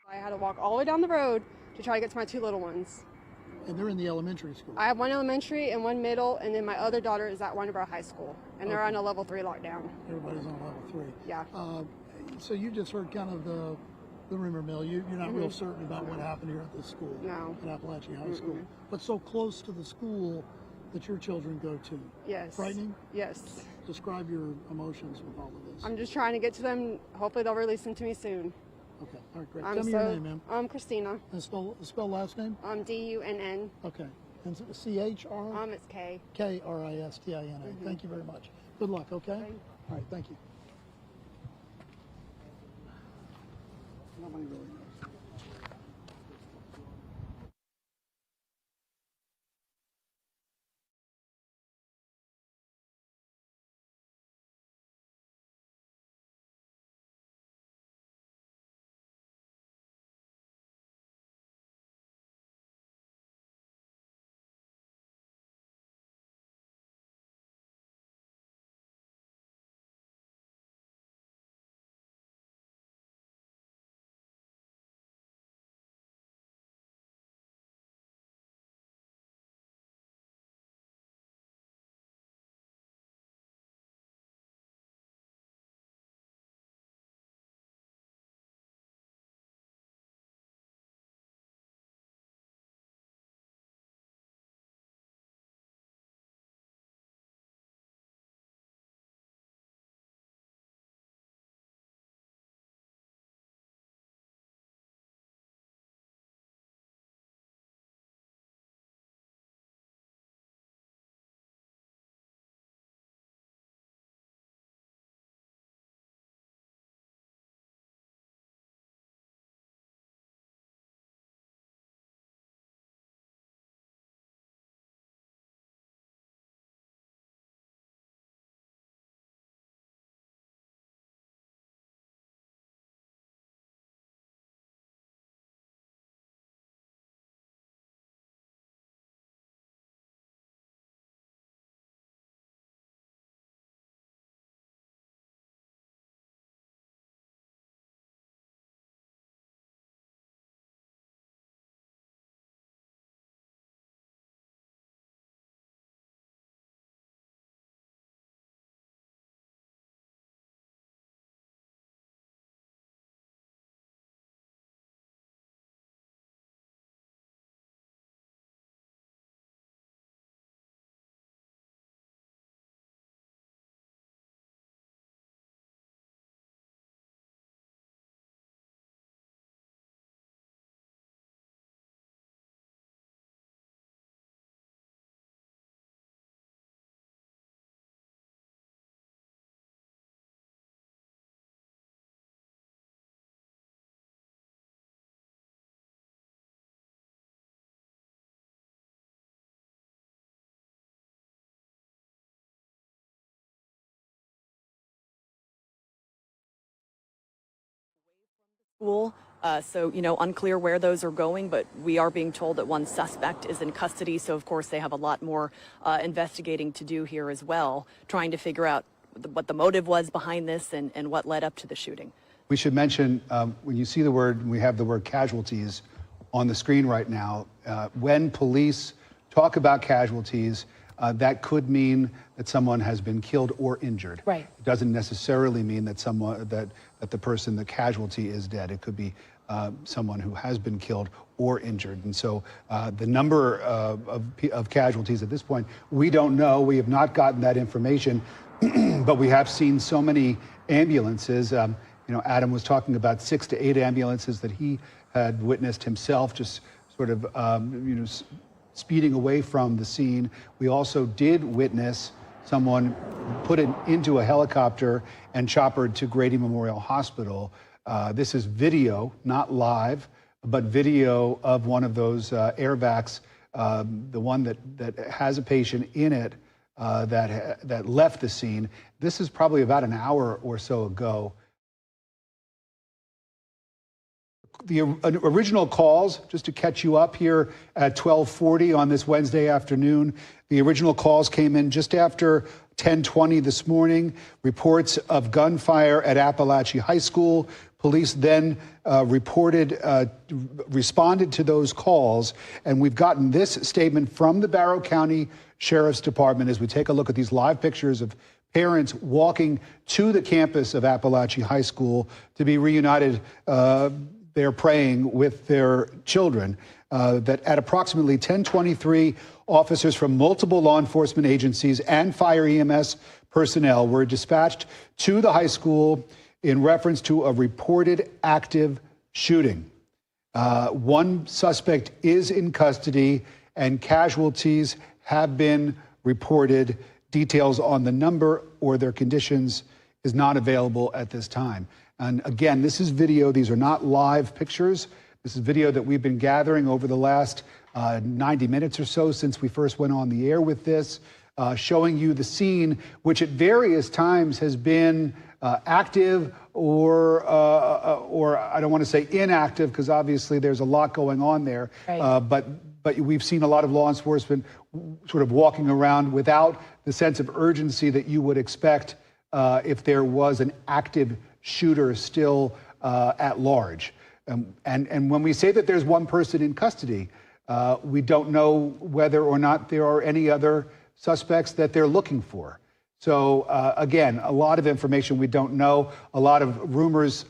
I had to walk all the way down the road to try to get to my two little ones. And they're in the elementary school? I have one elementary and one middle, and then my other daughter is at Wonderboro High School, and they're Okay. on a level 3 lockdown. Everybody's on level 3. Yeah. So you just heard kind of the rumor mill. You're not real certain about what happened here at this school? No. At Appalachian High School. But so close to the school that your children go to. Yes. Frightening? Yes. Describe your emotions with all of this. I'm just trying to get to them. Hopefully they'll release them to me soon. Okay, all right, great. Tell me your name, ma'am. I'm Christina. And spell last name? D-U-N-N. Okay. And C-H-R? It's K. K-R-I-S-T-I-N-A. Thank you very much. Good luck, okay? Okay. All right, thank you. Nobody really knows. School. So, unclear where those are going, but we are being told that one suspect is in custody. So, of course, they have a lot more investigating to do here as well, trying to figure out what the motive was behind this and what led up to the shooting. We should mention, when you see the word, we have the word casualties on the screen right now. When police talk about casualties, that could mean that someone has been killed or injured. Right. It doesn't necessarily mean that that the person, the casualty, is dead. It could be someone who has been killed or injured. And so the number of casualties at this point, we don't know. We have not gotten that information, but we have seen so many ambulances. Adam was talking about 6 to 8 ambulances that he had witnessed himself, just sort of, speeding away from the scene. We also did witness someone put it into a helicopter and choppered to Grady Memorial Hospital. This is video, not live, but video of one of those airvacs, the one that has a patient in it that left the scene. This is probably about an hour or so ago. The original calls, just to catch you up here at 12:40 on this Wednesday afternoon, the original calls came in just after 10:20 this morning. Reports of gunfire at Appalachian High School, Police then responded to those calls, and we've gotten this statement from the Barrow County Sheriff's Department as we take a look at these live pictures of parents walking to the campus of Appalachian High School to be reunited. They're praying with their children. That at approximately 10:23, officers from multiple law enforcement agencies and fire EMS personnel were dispatched to the high school in reference to a reported active shooting. One suspect is in custody and casualties have been reported. Details on the number or their conditions is not available at this time. And again, this is video. These are not live pictures. This is video that we've been gathering over the last 90 minutes or so since we first went on the air with this, showing you the scene, which at various times has been active or I don't want to say inactive, because obviously there's a lot going on there. Right. But we've seen a lot of law enforcement sort of walking around without the sense of urgency that you would expect if there was an active shooter still at large. And when we say that there's one person in custody, we don't know whether or not there are any other suspects that they're looking for. So again, a lot of information we don't know, a lot of rumors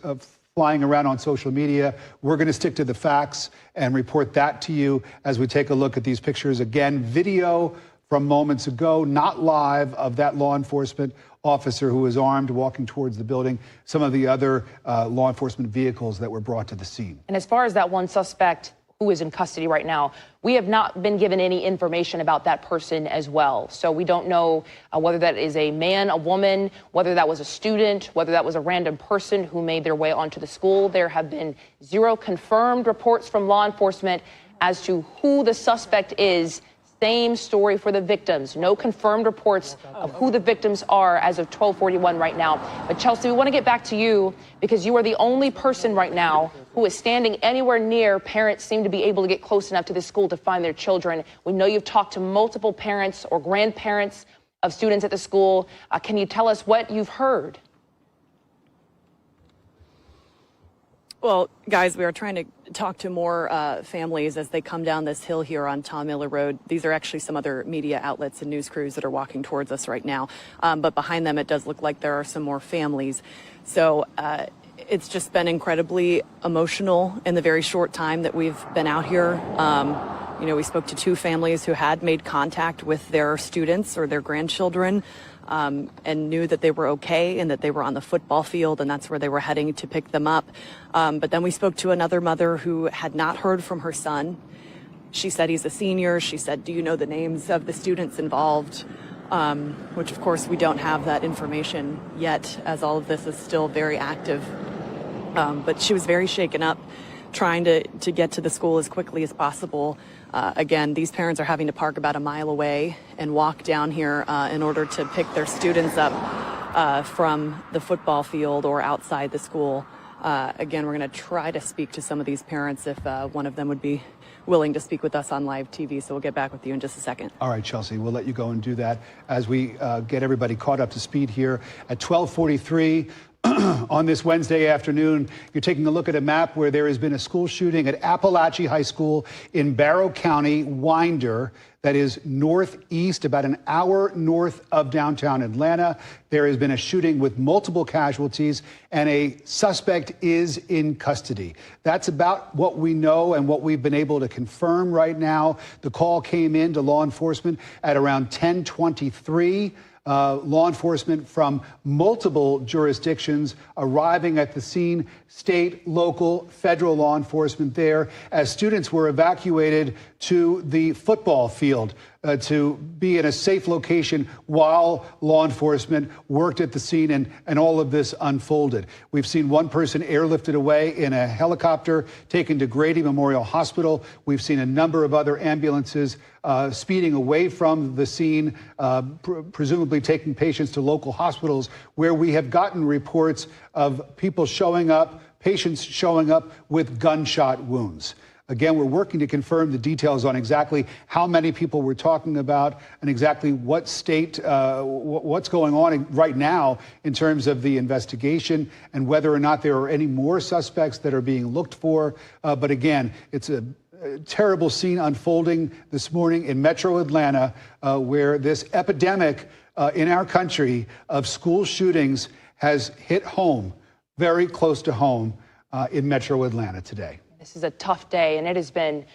flying around on social media. We're going to stick to the facts and report that to you as we take a look at these pictures. Again, video from moments ago, not live, of that law enforcement officer who was armed walking towards the building, some of the other law enforcement vehicles that were brought to the scene. And as far as that one suspect who is in custody right now, we have not been given any information about that person as well. So we don't know whether that is a man, a woman, whether that was a student, whether that was a random person who made their way onto the school. There have been zero confirmed reports from law enforcement as to who the suspect is. Same story for the victims. No confirmed reports of who the victims are as of 12:41 right now. But Chelsea, we want to get back to you because you are the only person right now who is standing anywhere near parents seem to be able to get close enough to the school to find their children. We know you've talked to multiple parents or grandparents of students at the school. Can you tell us what you've heard? Well, guys, we are trying to talk to more families as they come down this hill here on Tom Miller Road. These are actually some other media outlets and news crews that are walking towards us right now. But behind them, it does look like there are some more families. So it's just been incredibly emotional in the very short time that we've been out here. You know, we spoke to two families who had made contact with their students or their grandchildren. And knew that they were okay and that they were on the football field and that's where they were heading to pick them up. But then we spoke to another mother who had not heard from her son. She said he's a senior. She said, do you know the names of the students involved? Which of course we don't have that information yet as all of this is still very active. But she was very shaken up trying to get to the school as quickly as possible. Again, these parents are having to park about a mile away and walk down here in order to pick their students up from the football field or outside the school. Again, we're going to try to speak to some of these parents if one of them would be willing to speak with us on live TV. So we'll get back with you in just a second. All right, Chelsea, we'll let you go and do that as we get everybody caught up to speed here at 12:43. On this Wednesday afternoon, you're taking a look at a map where there has been a school shooting at Appalachian High School in Barrow County, Winder, that is northeast, about an hour north of downtown Atlanta. There has been a shooting with multiple casualties, and a suspect is in custody. That's about what we know and what we've been able to confirm right now. The call came in to law enforcement at around 10:23. Law enforcement from multiple jurisdictions arriving at the scene, state, local, federal law enforcement there, as students were evacuated to the football field to be in a safe location while law enforcement worked at the scene and all of this unfolded. We've seen one person airlifted away in a helicopter taken to Grady Memorial Hospital. We've seen a number of other ambulances speeding away from the scene, presumably taking patients to local hospitals where we have gotten reports of people showing up, patients showing up with gunshot wounds. Again, we're working to confirm the details on exactly how many people we're talking about and exactly what state, what's going on right now in terms of the investigation and whether or not there are any more suspects that are being looked for. But again, it's a terrible scene unfolding this morning in Metro Atlanta, where this epidemic in our country of school shootings has hit home, very close to home, in Metro Atlanta today. This is a tough day, and it has been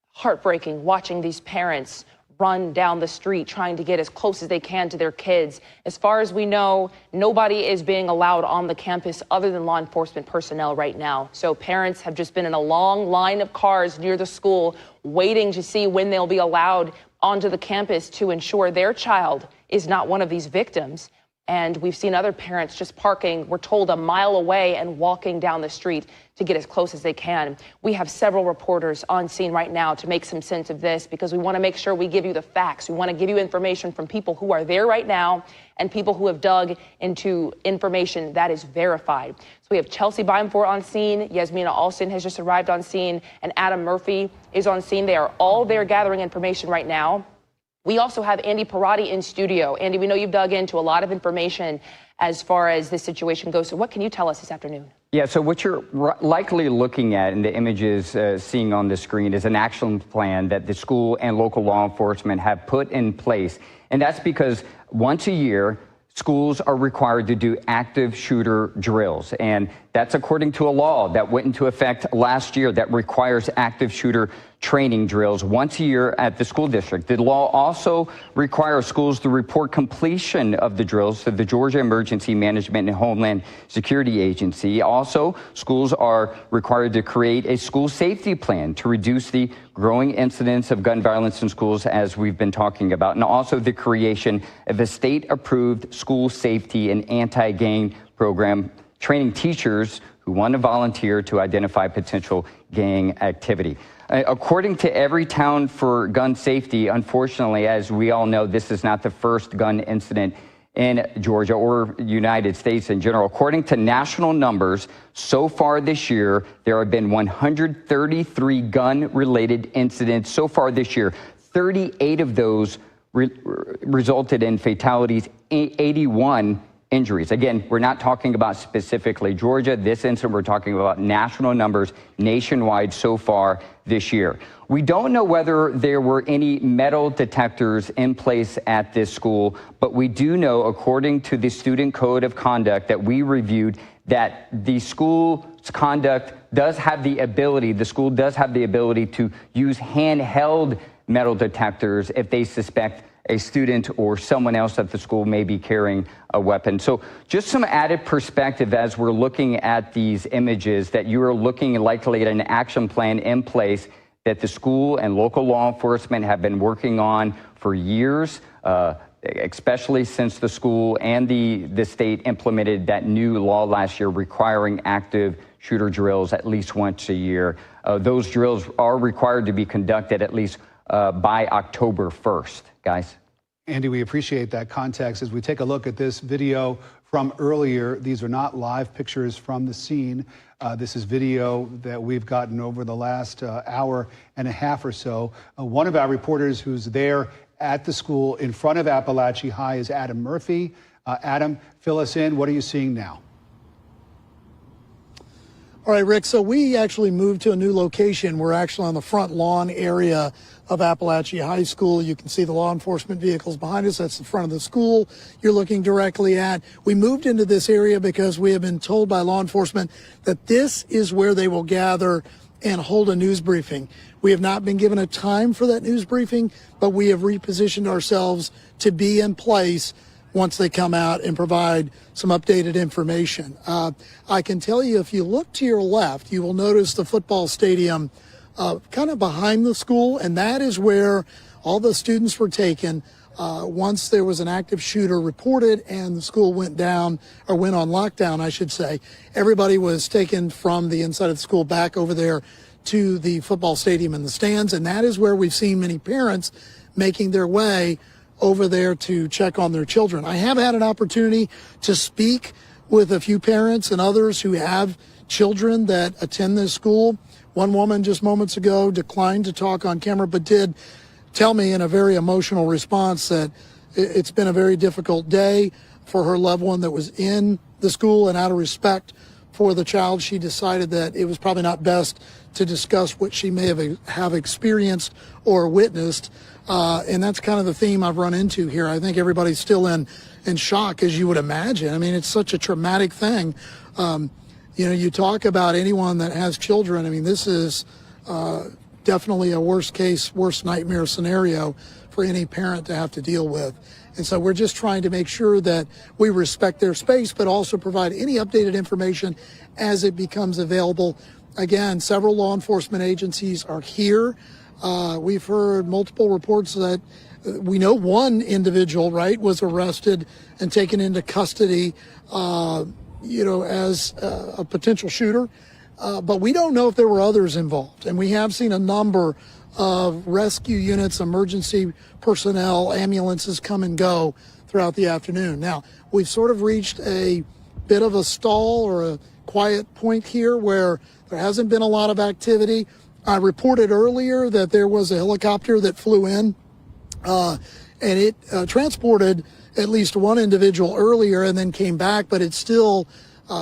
heartbreaking watching these parents run down the street trying to get as close as they can to their kids. As far as we know, nobody is being allowed on the campus other than law enforcement personnel right now. So parents have just been in a long line of cars near the school waiting to see when they'll be allowed onto the campus to ensure their child is not one of these victims. And we've seen other parents just parking, we're told, a mile away and walking down the street to get as close as they can. We have several reporters on scene right now to make some sense of this, because we want to make sure we give you the facts. We want to give you information from people who are there right now and people who have dug into information that is verified. So we have Chelsea Bimfor on scene, Yasmina Alston has just arrived on scene, and Adam Murphy is on scene. They are all there gathering information right now. We also have Andy Parati in studio. Andy, we know you've dug into a lot of information as far as this situation goes. So what can you tell us this afternoon? Yeah, so what you're likely looking at in the images seeing on the screen is an action plan that the school and local law enforcement have put in place. And that's because once a year, schools are required to do active shooter drills. And that's according to a law that went into effect last year that requires active shooter training drills once a year at the school district. The law also requires schools to report completion of the drills to the Georgia Emergency Management and Homeland Security Agency. Also, schools are required to create a school safety plan to reduce the growing incidence of gun violence in schools, as we've been talking about, and also the creation of a state-approved school safety and anti-gang program, training teachers who want to volunteer to identify potential gang activity. According to Everytown for Gun Safety, unfortunately, as we all know, this is not the first gun incident in Georgia or United States in general. According to national numbers, so far this year, there have been 133 gun-related incidents so far this year. 38 of those resulted in fatalities, 81 injuries. Again, we're not talking about specifically Georgia. This incident, we're talking about national numbers nationwide so far this year. We don't know whether there were any metal detectors in place at this school, but we do know, according to the student code of conduct that we reviewed, that the school's conduct does have the ability, the school does have the ability to use handheld metal detectors if they suspect a student or someone else at the school may be carrying a weapon. So just some added perspective as we're looking at these images, that you are looking likely at an action plan in place that the school and local law enforcement have been working on for years, especially since the school and the state implemented that new law last year requiring active shooter drills at least once a year. Those drills are required to be conducted at least by October 1st, guys. Andy, we appreciate that context. As we take a look at this video from earlier, these are not live pictures from the scene. This is video that we've gotten over the last hour and a half or so. One of our reporters who's there at the school in front of Appalachia High is Adam Murphy. Adam, fill us in. What are you seeing now? All right, Rick, so we actually moved to a new location. We're actually on the front lawn area of Appalachia High School. You can see the law enforcement vehicles behind us. That's the front of the school you're looking directly at. We moved into this area because we have been told by law enforcement that this is where they will gather and hold a news briefing. We have not been given a time for that news briefing, but we have repositioned ourselves to be in place once they come out and provide some updated information. I can tell you, if you look to your left, you will notice the football stadium kind of behind the school, and that is where all the students were taken once there was an active shooter reported and the school went down, or went on lockdown, I should say. Everybody was taken from the inside of the school back over there to the football stadium in the stands, and that is where we've seen many parents making their way over there to check on their children. I have had an opportunity to speak with a few parents and others who have children that attend this school. One woman just moments ago declined to talk on camera, but did tell me in a very emotional response that it's been a very difficult day for her loved one that was in the school, and out of respect for the child, she decided that it was probably not best to discuss what she may have experienced or witnessed. And that's kind of the theme I've run into here. I think everybody's still in shock, as you would imagine. I mean, it's such a traumatic thing. You talk about anyone that has children. I mean, this is definitely a worst nightmare scenario for any parent to have to deal with. And so we're just trying to make sure that we respect their space, but also provide any updated information as it becomes available. Again, several law enforcement agencies are here. We've heard multiple reports that we know one individual, right, was arrested and taken into custody, as a potential shooter. But we don't know if there were others involved. And we have seen a number of rescue units, emergency personnel, ambulances come and go throughout the afternoon. Now, we've sort of reached a bit of a stall or a quiet point here where there hasn't been a lot of activity. I reported earlier that there was a helicopter that flew in and it transported at least one individual earlier and then came back, but it's still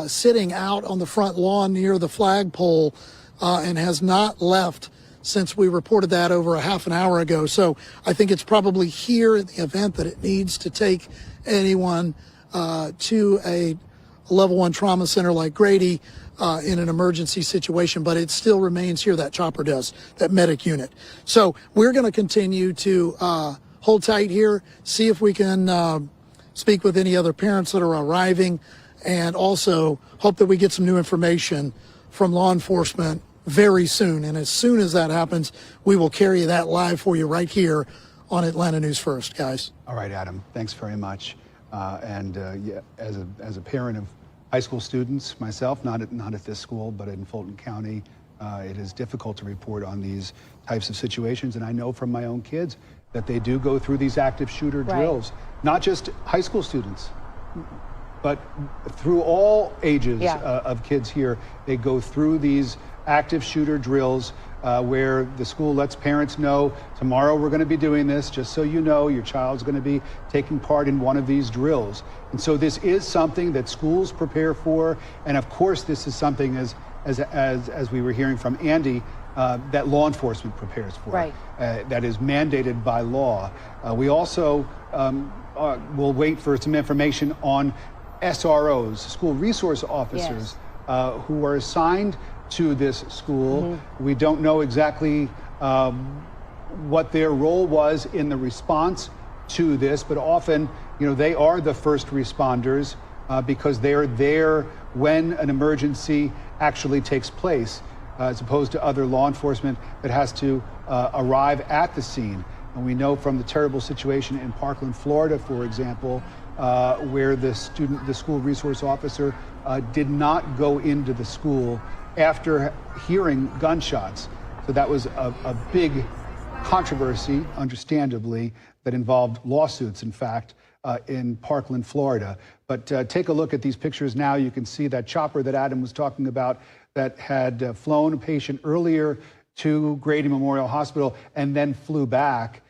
sitting out on the front lawn near the flagpole and has not left since we reported that over a half an hour ago. So I think it's probably here in the event that it needs to take anyone to a level 1 trauma center like Grady in an emergency situation, but it still remains here. That chopper does, that medic unit. So we're going to continue to hold tight here, see if we can speak with any other parents that are arriving, and also hope that we get some new information from law enforcement very soon. And as soon as that happens, we will carry that live for you right here on Atlanta News First, guys. All right, Adam, thanks very much. Yeah, as a parent of high school students myself, not at this school, but in Fulton County, it is difficult to report on these types of situations. And I know from my own kids that they do go through these active shooter drills, not just high school students, but through all ages of kids here. They go through these active shooter drills where the school lets parents know, tomorrow we're going to be doing this, just so you know, your child's going to be taking part in one of these drills. And so this is something that schools prepare for, and of course this is something, as we were hearing from Andy, that law enforcement prepares for. Right. That is mandated by law. We also will wait for some information on SROs, school resource officers, who are assigned to this school. We don't know exactly what their role was in the response to this, but often, they are the first responders because they're there when an emergency actually takes place, as opposed to other law enforcement that has to arrive at the scene. And we know from the terrible situation in Parkland, Florida, for example, where the school resource officer did not go into the school after hearing gunshots. So that was a big controversy, understandably, that involved lawsuits, in fact, in Parkland, Florida. But take a look at these pictures now. You can see that chopper that Adam was talking about that had flown a patient earlier to Grady Memorial Hospital and then flew back.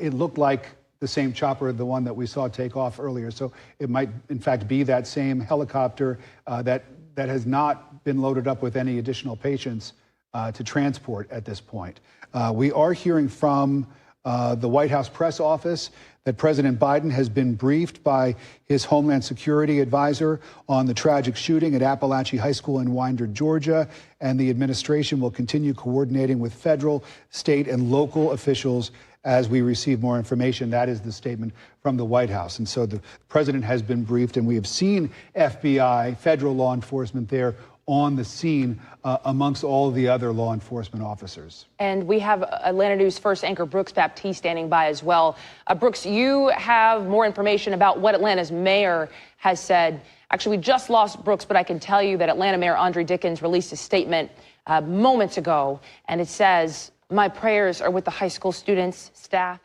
It looked like the same chopper, the one that we saw take off earlier. So it might, in fact, be that same helicopter that has not been loaded up with any additional patients to transport at this point. We are hearing from the White House press office that President Biden has been briefed by his Homeland Security advisor on the tragic shooting at Appalachia High School in Winder, Georgia, and the administration will continue coordinating with federal, state, and local officials as we receive more information. That is the statement from the White House. And so the president has been briefed, and we have seen FBI, federal law enforcement there on the scene amongst all the other law enforcement officers. And we have Atlanta News First anchor Brooks Baptiste standing by as well. Brooks, you have more information about what Atlanta's mayor has said. Actually, we just lost Brooks, but I can tell you that Atlanta Mayor Andre Dickens released a statement moments ago, and it says, "My prayers are with the high school students, staff,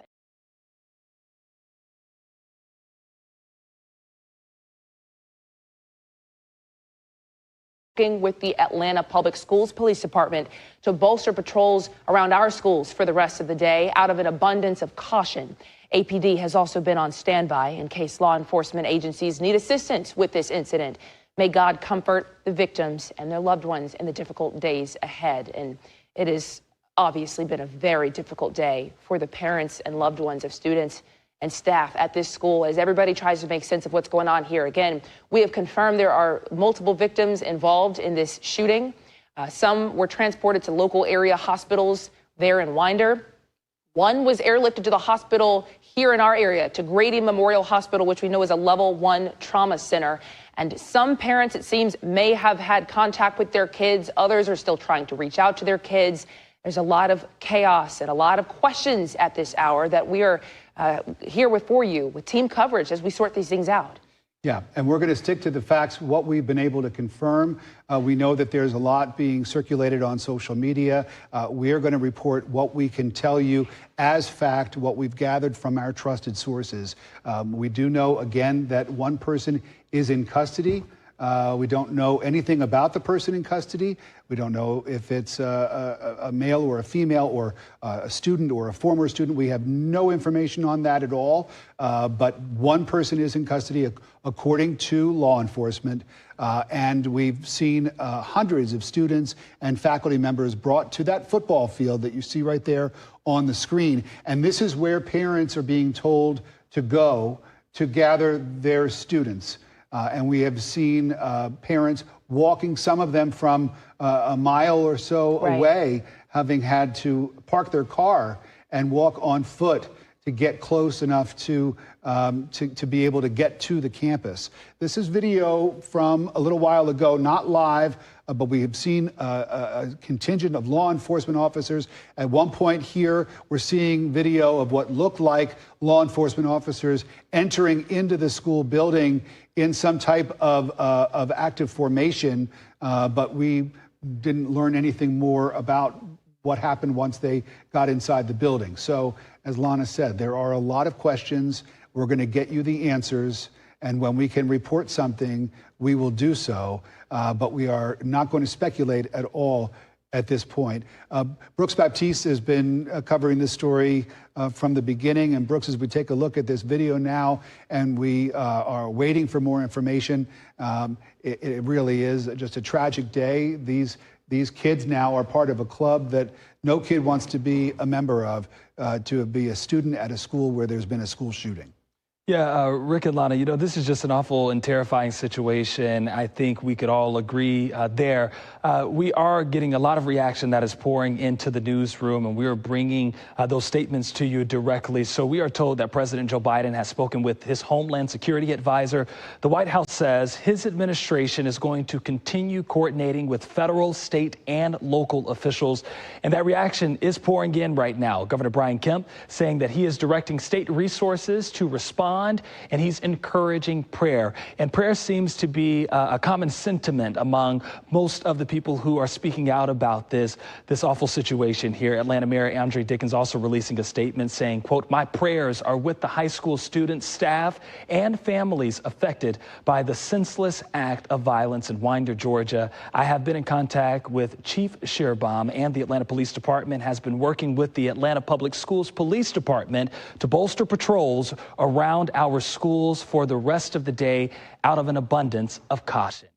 working with the Atlanta Public Schools Police Department to bolster patrols around our schools for the rest of the day out of an abundance of caution. APD has also been on standby in case law enforcement agencies need assistance with this incident. May God comfort the victims and their loved ones in the difficult days ahead. And it has obviously been a very difficult day for the parents and loved ones of students and staff at this school as everybody tries to make sense of what's going on here. Again, we have confirmed there are multiple victims involved in this shooting. Some were transported to local area hospitals there in Winder. One was airlifted to the hospital here in our area, to Grady Memorial Hospital, which we know is a level 1 trauma center. And some parents, it seems, may have had contact with their kids. Others are still trying to reach out to their kids. There's a lot of chaos and a lot of questions at this hour that we are here for you with team coverage as we sort these things out. Yeah, and we're going to stick to the facts, what we've been able to confirm. We know that there's a lot being circulated on social media. We are going to report what we can tell you as fact, what we've gathered from our trusted sources. We do know, again, that one person is in custody. We don't know anything about the person in custody. We don't know if it's a male or a female or a student or a former student. We have no information on that at all. But one person is in custody, according to law enforcement. And we've seen hundreds of students and faculty members brought to that football field that you see right there on the screen. And this is where parents are being told to go to gather their students. And we have seen parents walking, some of them from a mile or so away, having had to park their car and walk on foot to get close enough to be able to get to the campus. This is video from a little while ago, not live, but we have seen a contingent of law enforcement officers. At one point here, we're seeing video of what looked like law enforcement officers entering into the school building in some type of active formation, but we didn't learn anything more about what happened once they got inside the building. So, as Lana said, there are a lot of questions. We're going to get you the answers, and when we can report something, we will do so, but we are not going to speculate at all at this point. Brooks Baptiste has been covering this story from the beginning. And Brooks, as we take a look at this video now, and we are waiting for more information, it really is just a tragic day. These kids now are part of a club that no kid wants to be a member of, to be a student at a school where there's been a school shooting. Yeah, Rick and Lana, you know, this is just an awful and terrifying situation. I think we could all agree there. We are getting a lot of reaction that is pouring into the newsroom, and we are bringing those statements to you directly. So we are told that President Joe Biden has spoken with his Homeland Security advisor. The White House says his administration is going to continue coordinating with federal, state, and local officials. And that reaction is pouring in right now. Governor Brian Kemp saying that he is directing state resources to respond, and he's encouraging prayer. And prayer seems to be a common sentiment among most of the people who are speaking out about this awful situation here. Atlanta Mayor Andre Dickens also releasing a statement saying, quote, "My prayers are with the high school students, staff, and families affected by the senseless act of violence in Winder, Georgia. I have been in contact with Chief Shearbaum, and the Atlanta Police Department has been working with the Atlanta Public Schools Police Department to bolster patrols around our schools for the rest of the day out of an abundance of caution."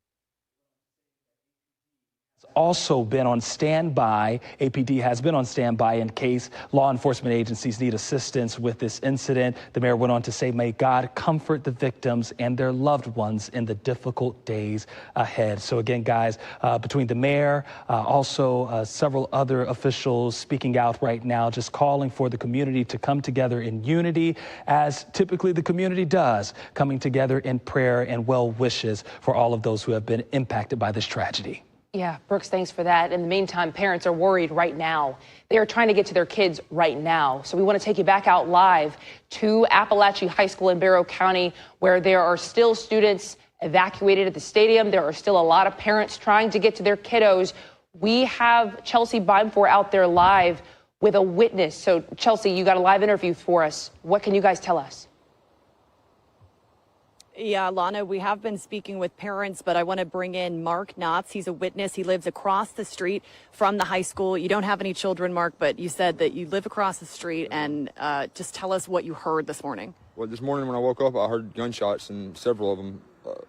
Also been on standby. APD has been on standby in case law enforcement agencies need assistance with this incident. The mayor went on to say, may God comfort the victims and their loved ones in the difficult days ahead. So again, guys, between the mayor, also several other officials speaking out right now, just calling for the community to come together in unity, as typically the community does, coming together in prayer and well wishes for all of those who have been impacted by this tragedy. Yeah, Brooks, thanks for that. In the meantime, parents are worried right now. They are trying to get to their kids right now. So we want to take you back out live to Appalachia High School in Barrow County, where there are still students evacuated at the stadium. There are still a lot of parents trying to get to their kiddos. We have Chelsea Bimfor out there live with a witness. So, Chelsea, you got a live interview for us. What can you guys tell us? Yeah, Lana, we have been speaking with parents, but I want to bring in Mark Knotts. He's a witness. He lives across the street from the high school. You don't have any children, Mark, but you said that you live across the street, and just tell us what you heard this morning. Well, this morning when I woke up, I heard gunshots, and several of them.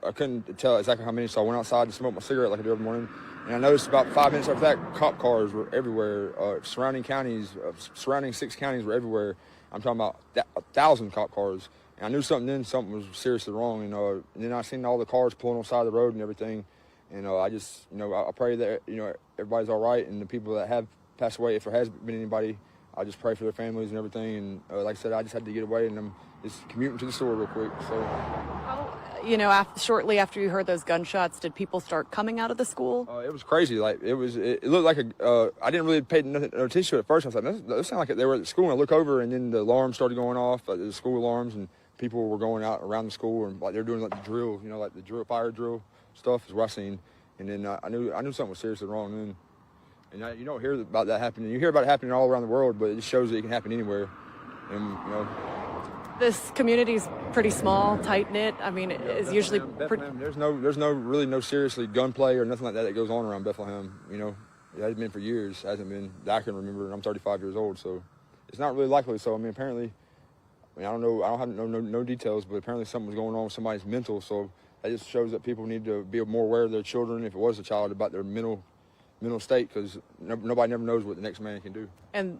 I couldn't tell exactly how many, so I went outside to smoke my cigarette like I do every morning. And I noticed about 5 minutes after that, cop cars were everywhere. Surrounding 6 counties were everywhere. I'm talking about 1,000 cop cars. And I knew something was seriously wrong. And then I seen all the cars pulling on the side of the road and everything. And I just, I pray that, everybody's all right. And the people that have passed away, if there has been anybody, I just pray for their families and everything. And like I said, I just had to get away, and I'm just commuting to the store real quick. So, shortly after you heard those gunshots, did people start coming out of the school? It was crazy. Like it looked like I didn't really pay no attention to it at first. I was like, those sound like they were at the school. And I look over, and then the alarms started going off, like the school alarms, and people were going out around the school, and like they're doing like the drill, like the fire drill stuff is what I seen. And then I knew something was seriously wrong. And you don't hear about that happening. You hear about it happening all around the world, but it just shows that it can happen anywhere. And this community's pretty small, tight knit. I mean, it's usually There's no seriously gunplay or nothing like that goes on around Bethlehem. It hasn't been for years. It hasn't been that I can remember. And I'm 35 years old, so it's not really likely. So apparently, I don't know. I don't have no details, but apparently something was going on with somebody's mental. So that just shows that people need to be more aware of their children, if it was a child, about their mental state, because nobody never knows what the next man can do. And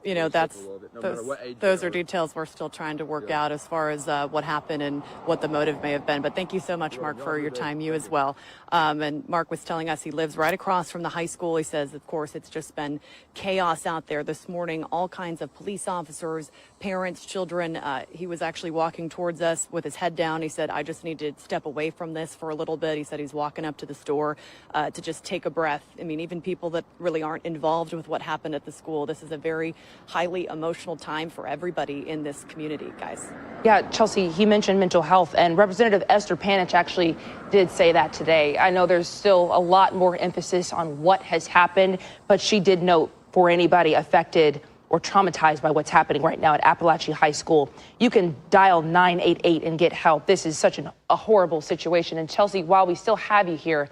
those are details we're still trying to work out as far as what happened and what the motive may have been. But thank you so much, Mark, for your time. You as well. And Mark was telling us he lives right across from the high school. He says, of course, it's just been chaos out there this morning. All kinds of police officers, parents, children. He was actually walking towards us with his head down. He said, I just need to step away from this for a little bit. He said he's walking up to the store to just take a breath. I mean, even people that really aren't involved with what happened at the school, this is a very highly emotional time for everybody in this community, guys. Yeah, Chelsea, he mentioned mental health, and Representative Esther Panich actually did say that today. I know there's still a lot more emphasis on what has happened, but she did note for anybody affected or traumatized by what's happening right now at Appalachia High School, you can dial 988 and get help. This is such a horrible situation. And Chelsea, while we still have you here,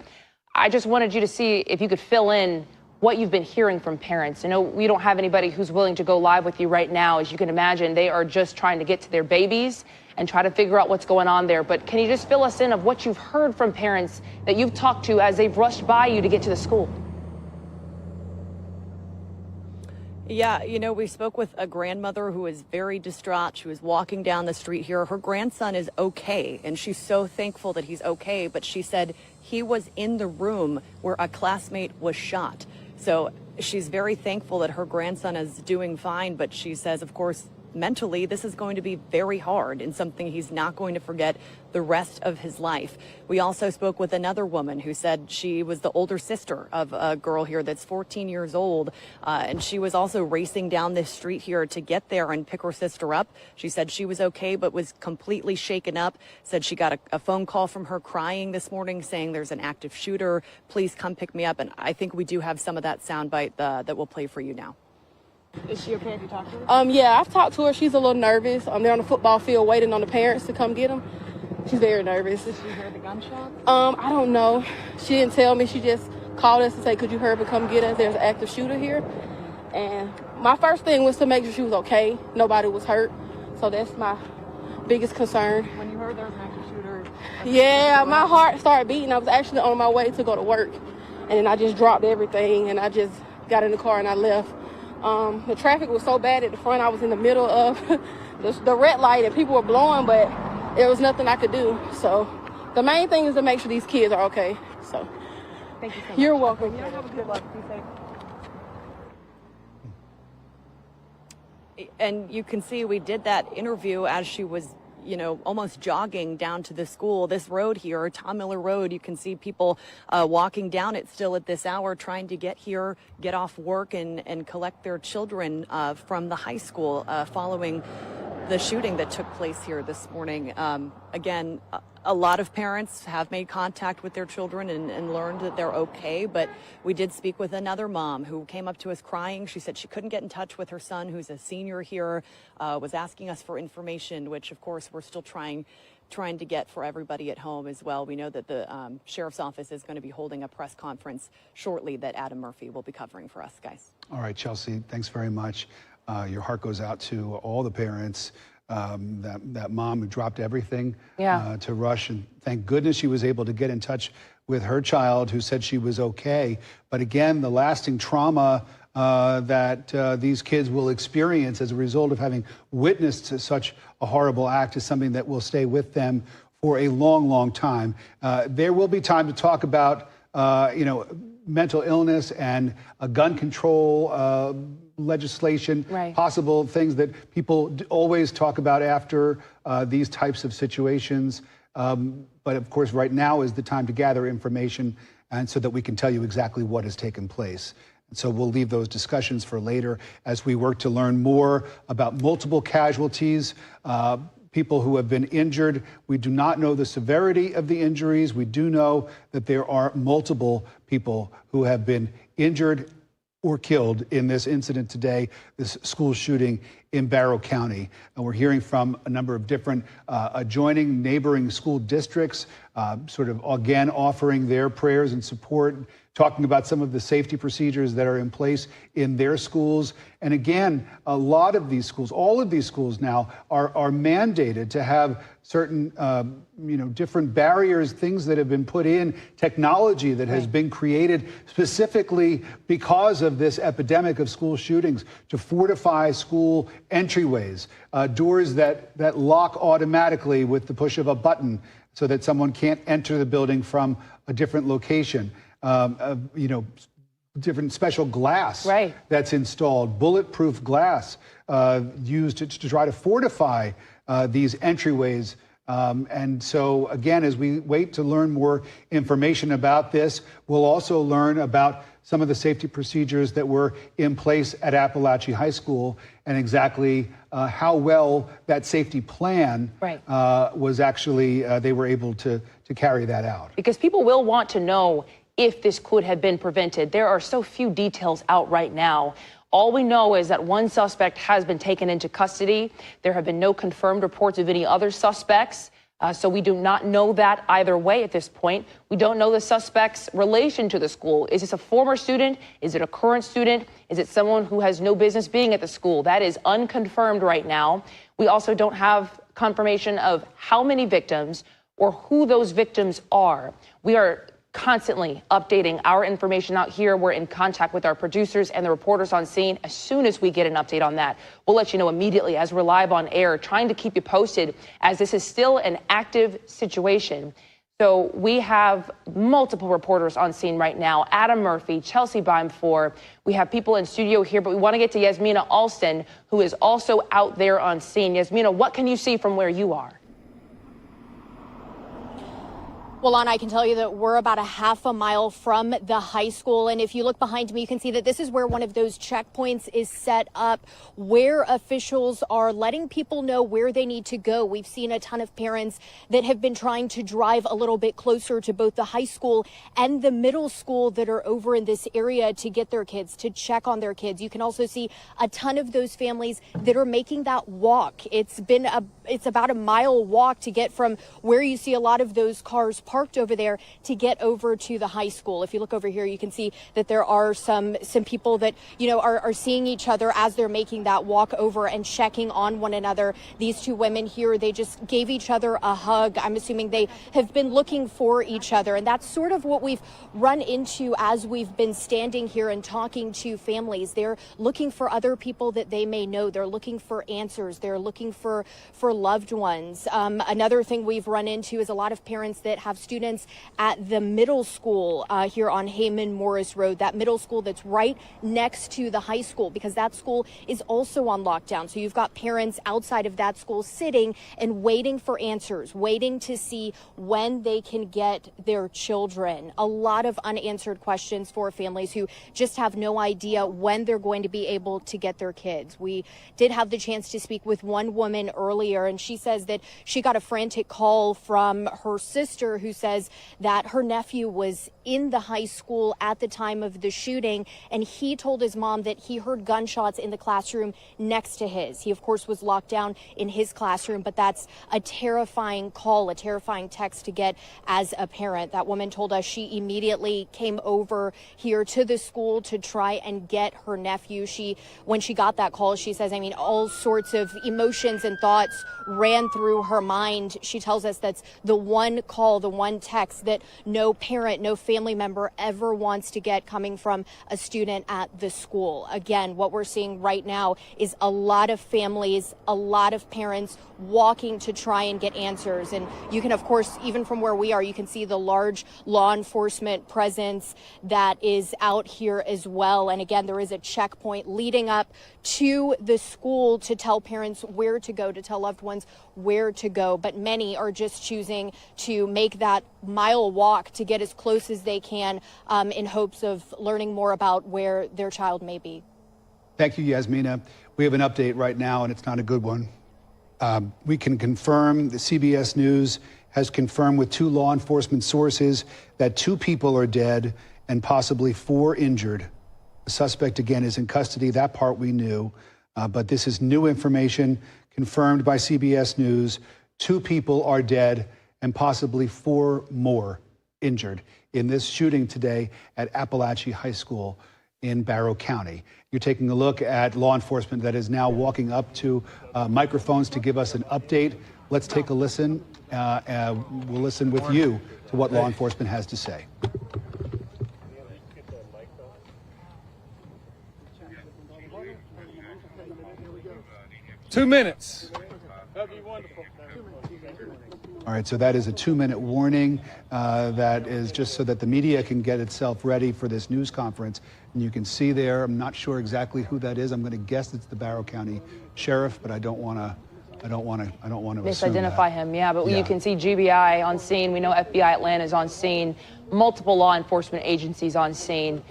I just wanted you to see if you could fill in what you've been hearing from parents. I know we don't have anybody who's willing to go live with you right now. As you can imagine, they are just trying to get to their babies and try to figure out what's going on there. But can you just fill us in of what you've heard from parents that you've talked to as they've rushed by you to get to the school? Yeah, we spoke with a grandmother who is very distraught. She was walking down the street here. Her grandson is okay, and she's so thankful that he's okay. But she said he was in the room where a classmate was shot. So she's very thankful that her grandson is doing fine, but she says, of course, mentally, this is going to be very hard and something he's not going to forget the rest of his life. We also spoke with another woman who said she was the older sister of a girl here that's 14 years old, and she was also racing down this street here to get there and pick her sister up. She said she was okay, but was completely shaken up. Said she got a phone call from her crying this morning saying there's an active shooter. Please come pick me up. And I think we do have some of that soundbite that we'll play for you now. Is she okay if you talk to her? Yeah, I've talked to her. She's a little nervous. They're on the football field waiting on the parents to come get them. She's very nervous. Did she hear the gunshots? I don't know. She didn't tell me. She just called us to say, could you hurry up and come get us? There's an active shooter here. And my first thing was to make sure she was okay. Nobody was hurt. So that's my biggest concern. When you heard there was an active shooter? Yeah, my heart started beating. I was actually on my way to go to work. And then I just dropped everything and I just got in the car and I left. The traffic was so bad at the front. I was in the middle of the red light and people were blowing, but there was nothing I could do. So the main thing is to make sure these kids are okay. So thank you so much. You're welcome. You have a good luck. Be safe. And you can see we did that interview as she was almost jogging down to the school. This road here, Tom Miller Road, you can see people walking down it still at this hour, trying to get here, get off work and collect their children from the high school following the shooting that took place here this morning. Again, a lot of parents have made contact with their children and learned that they're okay, but we did speak with another mom who came up to us crying. She said she couldn't get in touch with her son, who's a senior here, was asking us for information, which of course we're still trying trying to get for everybody at home as well. We know that the sheriff's office is going to be holding a press conference shortly that Adam Murphy will be covering for us, guys. All right, Chelsea, thanks very much. Your heart goes out to all the parents. That mom who dropped everything to rush, and thank goodness she was able to get in touch with her child who said she was okay. But again, the lasting trauma that these kids will experience as a result of having witnessed such a horrible act is something that will stay with them for a long, long time. There will be time to talk about, mental illness and gun control legislation, possible things that people always talk about after these types of situations. But of course, right now is the time to gather information, and so that we can tell you exactly what has taken place. And so we'll leave those discussions for later as we work to learn more about multiple casualties, people who have been injured. We do not know the severity of the injuries. We do know that there are multiple people who have been injured or killed in this incident today, this school shooting in Barrow County. And we're hearing from a number of different adjoining neighboring school districts, sort of again offering their prayers and support, talking about some of the safety procedures that are in place in their schools. And again, a lot of these schools, all of these schools now are mandated to have certain, different barriers, things that have been put in, technology that has been created specifically because of this epidemic of school shootings to fortify school entryways, doors that lock automatically with the push of a button so that someone can't enter the building from a different location. Different special glass that's installed, bulletproof glass used to try to fortify these entryways. And so, again, as we wait to learn more information about this, we'll also learn about some of the safety procedures that were in place at Appalachia High School and exactly how well that safety plan was actually, they were able to carry that out. Because people will want to know if this could have been prevented. There are so few details out right now. All we know is that one suspect has been taken into custody. There have been no confirmed reports of any other suspects. So we do not know that either way at this point. We don't know the suspect's relation to the school. Is this a former student? Is it a current student? Is it someone who has no business being at the school? That is unconfirmed right now. We also don't have confirmation of how many victims or who those victims are. We are constantly updating our information out here. We're in contact with our producers and the reporters on scene. As soon as we get an update on that, we'll let you know immediately as we're live on air, trying to keep you posted as this is still an active situation. So we have multiple reporters on scene right now. Adam Murphy, Chelsea Beimfohr. We have people in studio here, but we want to get to Yasmina Alston, who is also out there on scene. Yasmina, what can you see from where you are? Well, Lana, I can tell you that we're about a half a mile from the high school. And if you look behind me, you can see that this is where one of those checkpoints is set up, where officials are letting people know where they need to go. We've seen a ton of parents that have been trying to drive a little bit closer to both the high school and the middle school that are over in this area to get their kids, to check on their kids. You can also see a ton of those families that are making that walk. It's about a mile walk to get from where you see a lot of those cars parked over there to get over to the high school. If you look over here, you can see that there are some people that, are seeing each other as they're making that walk over and checking on one another. These two women here, they just gave each other a hug. I'm assuming they have been looking for each other. And that's sort of what we've run into as we've been standing here and talking to families. They're looking for other people that they may know. They're looking for answers. They're looking for loved ones. Another thing we've run into is a lot of parents that have students at the middle school here on Heyman Morris Road, that middle school that's right next to the high school, because that school is also on lockdown. So you've got parents outside of that school sitting and waiting for answers, waiting to see when they can get their children. A lot of unanswered questions for families who just have no idea when they're going to be able to get their kids. We did have the chance to speak with one woman earlier, and she says that she got a frantic call from her sister who who says that her nephew was in the high school at the time of the shooting, and he told his mom that he heard gunshots in the classroom next to his. He, of course, was locked down in his classroom, but that's a terrifying call, a terrifying text to get as a parent. That woman told us she immediately came over here to the school to try and get her nephew. When she got that call, she says, I mean, all sorts of emotions and thoughts ran through her mind. She tells us that's the one call, the one text that no parent, no family member ever wants to get coming from a student at the school. Again, what we're seeing right now is a lot of families, a lot of parents walking to try and get answers. And you can, of course, even from where we are, you can see the large law enforcement presence that is out here as well. And again, there is a checkpoint leading up to the school to tell parents where to go, to tell loved ones where to go. But many are just choosing to make that mile walk to get as close as they can in hopes of learning more about where their child may be. Thank you, Yasmina. We have an update right now, and it's not a good one. We can confirm the CBS News has confirmed with 2 law enforcement sources that 2 people are dead and possibly 4 injured. The suspect, again, is in custody. That part we knew, but this is new information confirmed by CBS News. 2 people are dead and possibly 4 more injured in this shooting today at Appalachia High School in Barrow County. You're taking a look at law enforcement that is now walking up to microphones to give us an update. Let's take a listen. We'll listen with you to what law enforcement has to say. Two minutes. All right, so that is a 2-minute warning. That is just so that the media can get itself ready for this news conference. And you can see there, I'm not sure exactly who that is. I'm going to guess it's the Barrow County Sheriff, but I don't want to misidentify him. Yeah, but you can see GBI on scene. We know FBI Atlanta is on scene. Multiple law enforcement agencies on scene.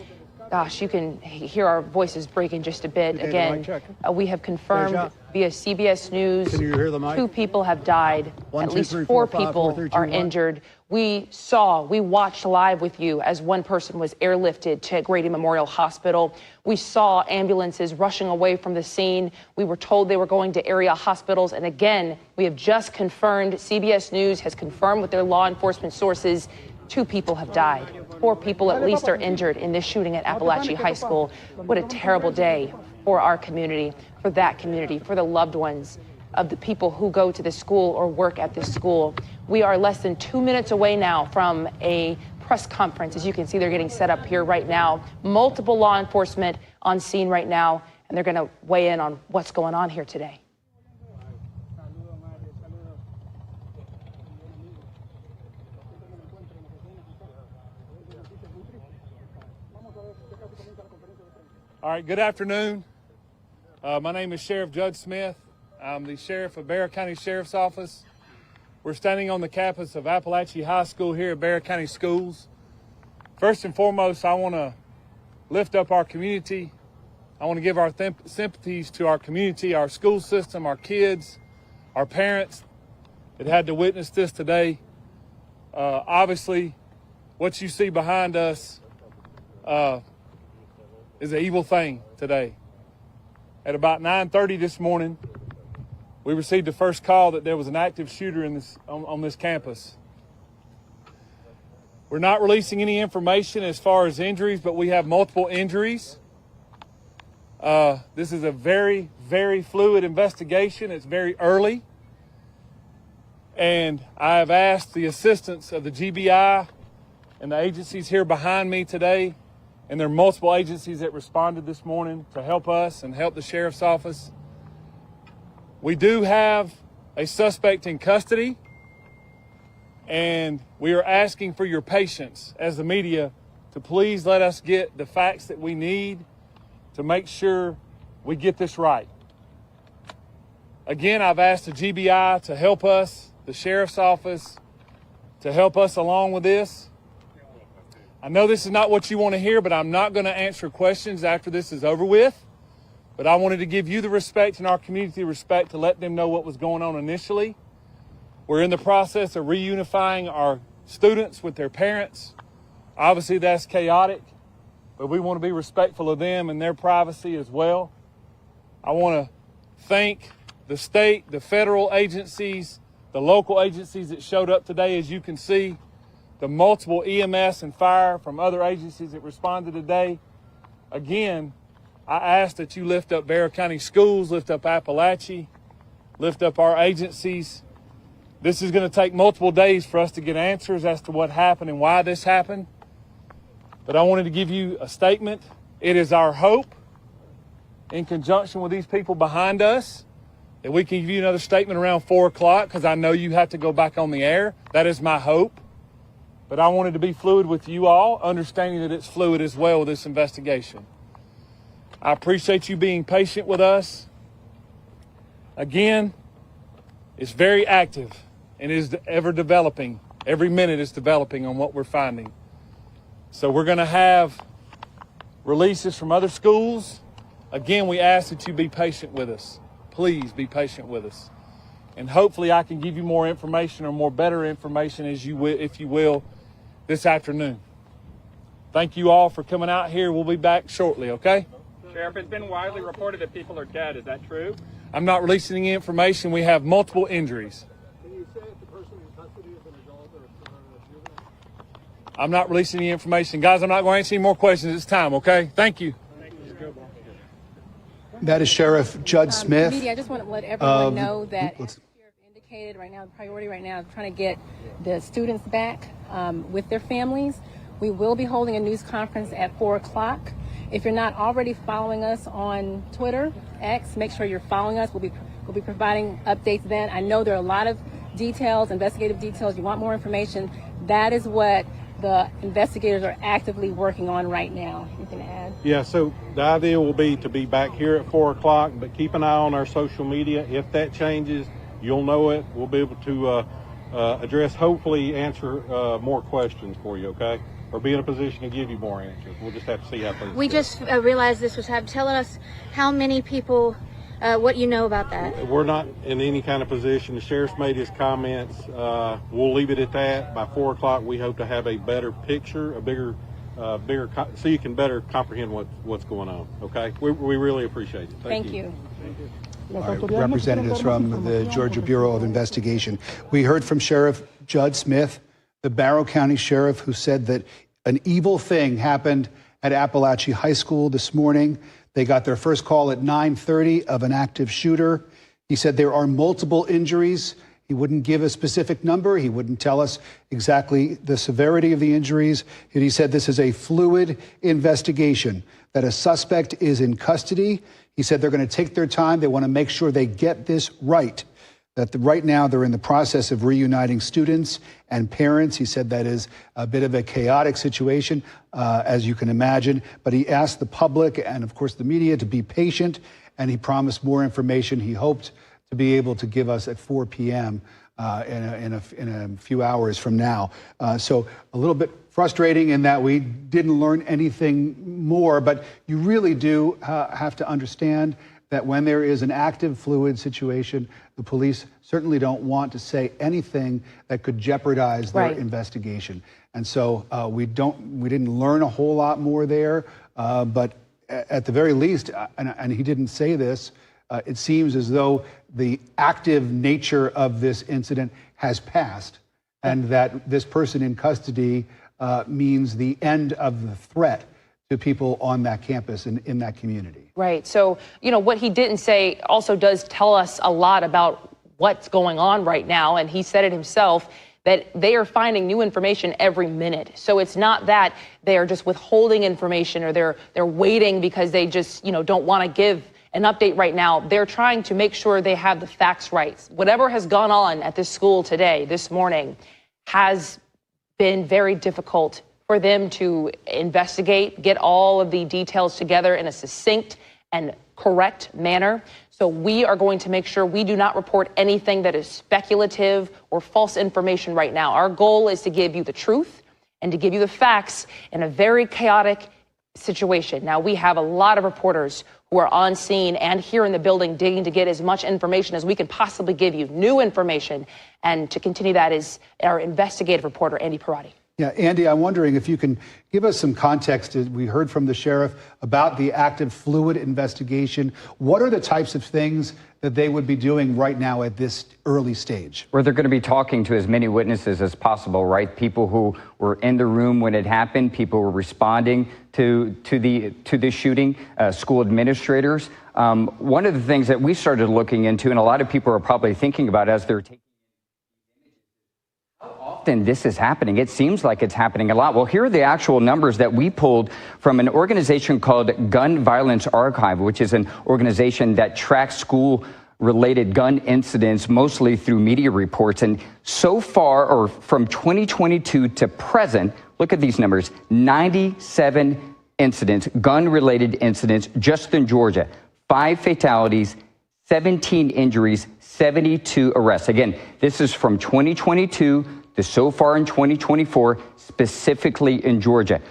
Gosh, you can hear our voices breaking just a bit. Again, we have confirmed via CBS News, 2 people have died. At least 4 people are injured. We watched live with you as one person was airlifted to Grady Memorial Hospital. We saw ambulances rushing away from the scene. We were told they were going to area hospitals. And again, we have just confirmed, CBS News has confirmed with their law enforcement sources, 2 people have died. 4 people at least are injured in this shooting at Appalachia High School. What a terrible day for our community, for that community, for the loved ones of the people who go to this school or work at this school. We are less than 2 minutes away now from a press conference. As you can see, they're getting set up here right now. Multiple law enforcement on scene right now, and they're going to weigh in on what's going on here today. All right, good afternoon. My name is Sheriff Judge Smith. I'm the Sheriff of Barrow County Sheriff's Office. We're standing on the campus of Appalachia High School here at Barrow County Schools. First and foremost, I want to lift up our community. I want to give our sympathies to our community, our school system, our kids, our parents that had to witness this today. Obviously, what you see behind us is an evil thing today. At about 9:30 this morning, we received the first call that there was an active shooter on this campus. We're not releasing any information as far as injuries, but we have multiple injuries. This is a very, very fluid investigation. It's very early. And I have asked the assistance of the GBI and the agencies here behind me today, and there are multiple agencies that responded this morning to help us and help the sheriff's office. We do have a suspect in custody, and we are asking for your patience as the media to please let us get the facts that we need to make sure we get this right. Again, I've asked the GBI to help us, the sheriff's office, to help us along with this. I know this is not what you want to hear, but I'm not going to answer questions after this is over with. But I wanted to give you the respect and our community respect to let them know what was going on initially. We're in the process of reunifying our students with their parents. Obviously, that's chaotic, but we want to be respectful of them and their privacy as well. I want to thank the state, the federal agencies, the local agencies that showed up today. As you can see, the multiple EMS and fire from other agencies that responded today. Again, I ask that you lift up Bexar County Schools, lift up Appalachia, lift up our agencies. This is going to take multiple days for us to get answers as to what happened and why this happened. But I wanted to give you a statement. It is our hope, in conjunction with these people behind us, that we can give you another statement around 4 o'clock, because I know you have to go back on the air. That is my hope. But I wanted to be fluid with you all, understanding that it's fluid as well with this investigation. I appreciate you being patient with us. Again, it's very active and is ever developing. Every minute is developing on what we're finding. So we're going to have releases from other schools. Again, we ask that you be patient with us. Please be patient with us. And hopefully I can give you more information or more better information, as you will, if you will, this afternoon. Thank you all for coming out here. We'll be back shortly, okay? Sheriff, it's been widely reported that people are dead. Is that true? I'm not releasing any information. We have multiple injuries. Can you say if the person in custody is an adult or a juvenile? I'm not releasing any information. Guys, I'm not going to answer any more questions this time, okay? Thank you. That is Sheriff Judd Smith. Media, I just want to let everyone know that, as the sheriff indicated, right now, the priority right now is trying to get the students back with their families. We will be holding a news conference at 4 o'clock. If you're not already following us on Twitter, X, make sure you're following us. We'll be providing updates then. I know there are a lot of details, investigative details. You want more information. That is what the investigators are actively working on right now. Anything to add? Yeah, so the idea will be to be back here at 4 o'clock, but keep an eye on our social media. If that changes, you'll know it. We'll be able to address, hopefully answer more questions for you, okay? Or be in a position to give you more answers. We'll just have to see how things We go. just realized this was happening. Tell us how many people, what you know about that. We're not in any kind of position. The sheriff's made his comments. We'll leave it at that. By 4 o'clock, we hope to have a better picture, a bigger, so you can better comprehend what's going on. Okay, we really appreciate it. Thank you. All right, representatives from the Georgia Bureau of Investigation. We heard from Sheriff Judd Smith, the Barrow County Sheriff, who said that an evil thing happened at Appalachia High School this morning. They got their first call at 9:30 of an active shooter. He said there are multiple injuries. He wouldn't give a specific number. He wouldn't tell us exactly the severity of the injuries. He said this is a fluid investigation, that a suspect is in custody. He said they're going to take their time. They want to make sure they get this right. That right now they're in the process of reuniting students and parents. He said that is a bit of a chaotic situation, as you can imagine. But he asked the public and, of course, the media to be patient, and he promised more information he hoped to be able to give us at 4 p.m. In a few hours from now. So a little bit frustrating in that we didn't learn anything more, but you really do have to understand that when there is an active, fluid situation, the police certainly don't want to say anything that could jeopardize their investigation. And so we didn't learn a whole lot more there, but at the very least, and he didn't say this, it seems as though the active nature of this incident has passed, and that this person in custody means the end of the threat to people on that campus and in that community. Right. So, what he didn't say also does tell us a lot about what's going on right now. And he said it himself, that they are finding new information every minute. So it's not that they are just withholding information or they're waiting because they just, don't want to give an update right now. They're trying to make sure they have the facts right. Whatever has gone on at this school today, this morning, has been very difficult for them to investigate, get all of the details together in a succinct and correct manner. So we are going to make sure we do not report anything that is speculative or false information right now. Our goal is to give you the truth and to give you the facts in a very chaotic, situation. Now, we have a lot of reporters who are on scene and here in the building digging to get as much information as we can possibly give you, new information. And to continue that is our investigative reporter, Andy Parati. Yeah, Andy, I'm wondering if you can give us some context. We heard from the sheriff about the active fluid investigation. What are the types of things that they would be doing right now at this early stage? Where they're going to be talking to as many witnesses as possible, right? People who were in the room when it happened, people who were responding to the shooting, school administrators. One of the things that we started looking into, and a lot of people are probably thinking about as they're taking often this is happening. It seems like it's happening a lot. Well, here are the actual numbers that we pulled from an organization called Gun Violence Archive, which is an organization that tracks school-related gun incidents, mostly through media reports. And so far, or from 2022 to present, look at these numbers, 97 incidents, gun-related incidents, just in Georgia. 5 fatalities, 17 injuries, 72 arrests. Again, this is from 2022 to so far in 2024, specifically in Georgia.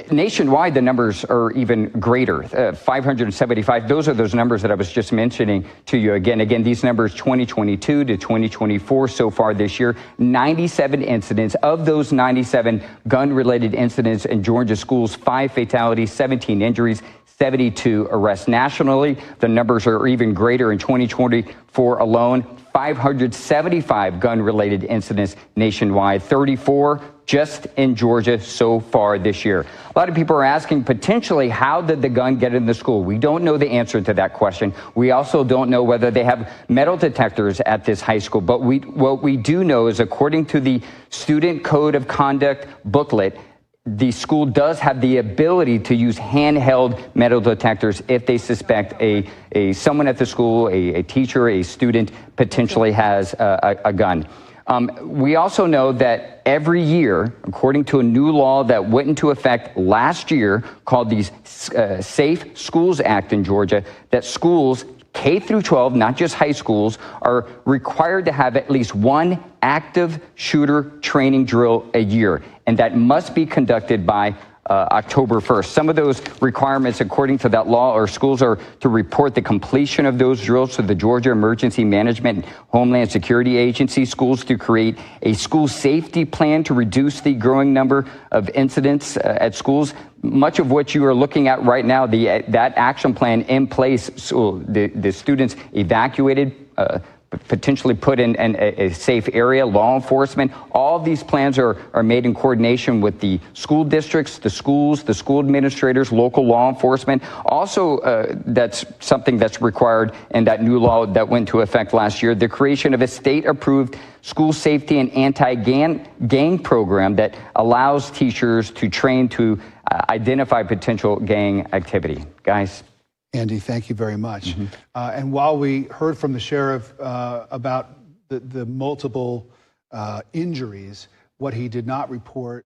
Nationwide, the numbers are even greater, 575. Those are those numbers that I was just mentioning to you. Again, these numbers 2022 to 2024 so far this year, 97 incidents. Of those 97 gun-related incidents in Georgia schools, 5 fatalities, 17 injuries, 72 arrests. Nationally, the numbers are even greater in 2024 alone. 575 gun-related incidents nationwide, 34 just in Georgia so far this year. A lot of people are asking potentially, how did the gun get in the school? We don't know the answer to that question. We also don't know whether they have metal detectors at this high school. But what we do know is, according to the Student Code of Conduct booklet, the school does have the ability to use handheld metal detectors if they suspect someone at the school, a teacher, a student, potentially has a gun. We also know that every year, according to a new law that went into effect last year called the Safe Schools Act in Georgia, that schools K through 12, not just high schools, are required to have at least one active shooter training drill a year, and that must be conducted by October 1st. Some of those requirements, according to that law, are schools are to report the completion of those drills to the Georgia Emergency Management and Homeland Security Agency. Schools to create a school safety plan to reduce the growing number of incidents at schools. Much of what you are looking at right now, that action plan in place, so the students evacuated, potentially put in a safe area, law enforcement. All of these plans are made in coordination with the school districts, the schools, the school administrators, local law enforcement. Also, that's something that's required in that new law that went into effect last year, the creation of a state-approved school safety and anti-gang program that allows teachers to train to identify potential gang activity. Guys. Andy, thank you very much. And while we heard from the sheriff about the multiple injuries, what he did not report